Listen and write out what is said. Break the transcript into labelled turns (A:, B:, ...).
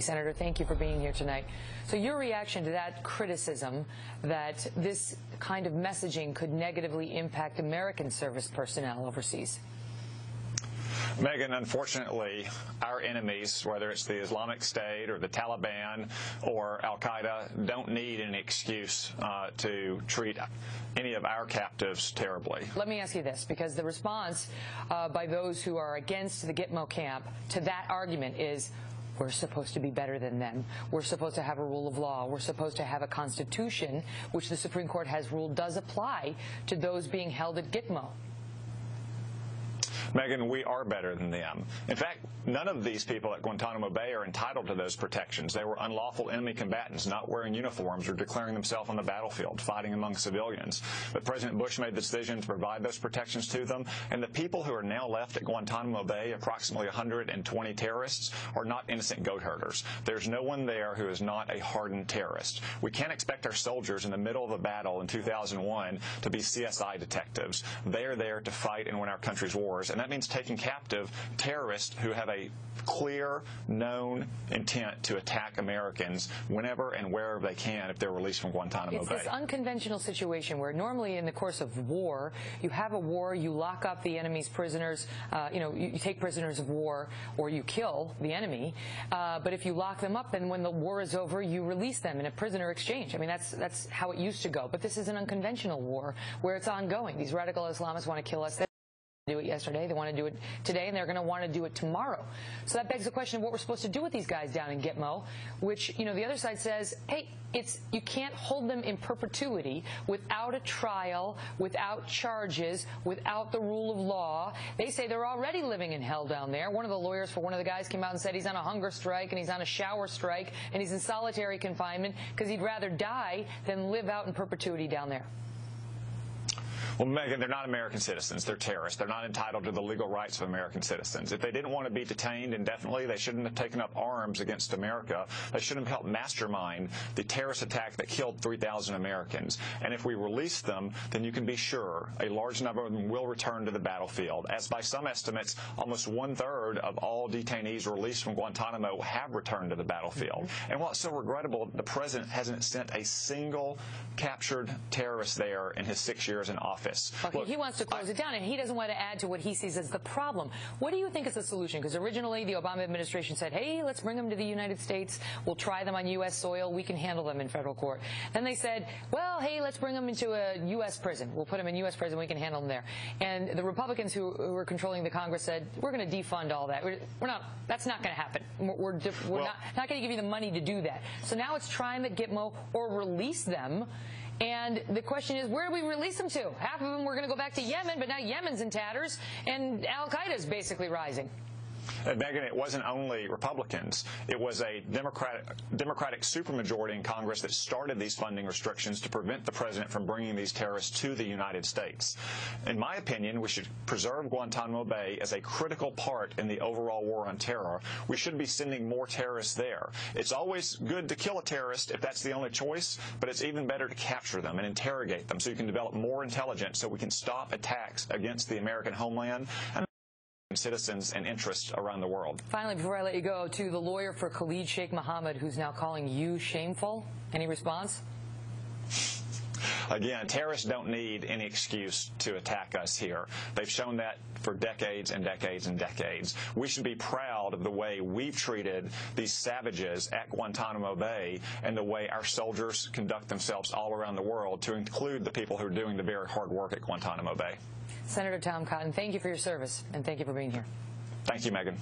A: Senator, thank you for being here tonight. So your reaction to that criticism that this kind of messaging could negatively impact American service personnel overseas?
B: Megan, unfortunately, our enemies, whether it's the Islamic State or the Taliban or Al-Qaeda, don't need an excuse to treat any of our captives terribly.
A: Let me ask you this, because the response by those who are against the Gitmo camp to that argument is, we're supposed to be better than them. We're supposed to have a rule of law. We're supposed to have a constitution, which the Supreme Court has ruled does apply to those being held at Gitmo.
B: Megan, we are better than them. In fact, none of these people at Guantanamo Bay are entitled to those protections. They were unlawful enemy combatants, not wearing uniforms or declaring themselves on the battlefield, fighting among civilians. But President Bush made the decision to provide those protections to them, and the people who are now left at Guantanamo Bay, approximately 120 terrorists, are not innocent goat herders. There's no one there who is not a hardened terrorist. We can't expect our soldiers in the middle of a battle in 2001 to be CSI detectives. They are there to fight and win our country's wars, and that means taking captive terrorists who have a clear, known intent to attack Americans whenever and wherever they can if they're released from Guantanamo Bay.
A: It's this unconventional situation where normally in the course of war, you have a war, you lock up the enemy's prisoners, you take prisoners of war or you kill the enemy, but if you lock them up, then when the war is over, you release them in a prisoner exchange. I mean, that's how it used to go. But this is an unconventional war where it's ongoing. These radical Islamists want to kill us. Do it yesterday, they want to do it today, and they're going to want to do it tomorrow. So that begs the question of what we're supposed to do with these guys down in Gitmo, which, the other side says, hey, you can't hold them in perpetuity without a trial, without charges, without the rule of law. They say they're already living in hell down there. One of the lawyers for one of the guys came out and said he's on a hunger strike and he's on a shower strike and he's in solitary confinement because he'd rather die than live out in perpetuity down there.
B: Well, Megan, they're not American citizens. They're terrorists. They're not entitled to the legal rights of American citizens. If they didn't want to be detained indefinitely, they shouldn't have taken up arms against America. They shouldn't have helped mastermind the terrorist attack that killed 3,000 Americans. And if we release them, then you can be sure a large number of them will return to the battlefield. As by some estimates, almost 1/3 of all detainees released from Guantanamo have returned to the battlefield. And what's so regrettable, the president hasn't sent a single captured terrorist there in his 6 years in office.
A: Okay, look, he wants to close it down, and he doesn't want to add to what he sees as the problem. What do you think is the solution? Because originally the Obama administration said, hey, let's bring them to the United States. We'll try them on U.S. soil. We can handle them in federal court. Then they said, well, hey, let's bring them into a U.S. prison. We'll put them in U.S. prison. We can handle them there. And the Republicans who were controlling the Congress said, we're going to defund all that. That's not going to happen. We're not going to give you the money to do that. So now it's try them at Gitmo or release them. And the question is, where do we release them to? Half of them were going to go back to Yemen, but now Yemen's in tatters, and Al-Qaeda's basically rising.
B: Megan, it wasn't only Republicans. It was a Democratic supermajority in Congress that started these funding restrictions to prevent the president from bringing these terrorists to the United States. In my opinion, we should preserve Guantanamo Bay as a critical part in the overall war on terror. We should be sending more terrorists there. It's always good to kill a terrorist if that's the only choice, but it's even better to capture them and interrogate them so you can develop more intelligence so we can stop attacks against the American homeland and citizens and interests around the world.
A: Finally, before I let you go, to the lawyer for Khalid Sheikh Mohammed, who's now calling you shameful, any response?
B: Again, terrorists don't need any excuse to attack us here. They've shown that for decades and decades and decades. We should be proud of the way we've treated these savages at Guantanamo Bay and the way our soldiers conduct themselves all around the world, to include the people who are doing the very hard work at Guantanamo Bay.
A: Senator Tom Cotton, thank you for your service, and thank you for being here.
B: Thank you, Megan.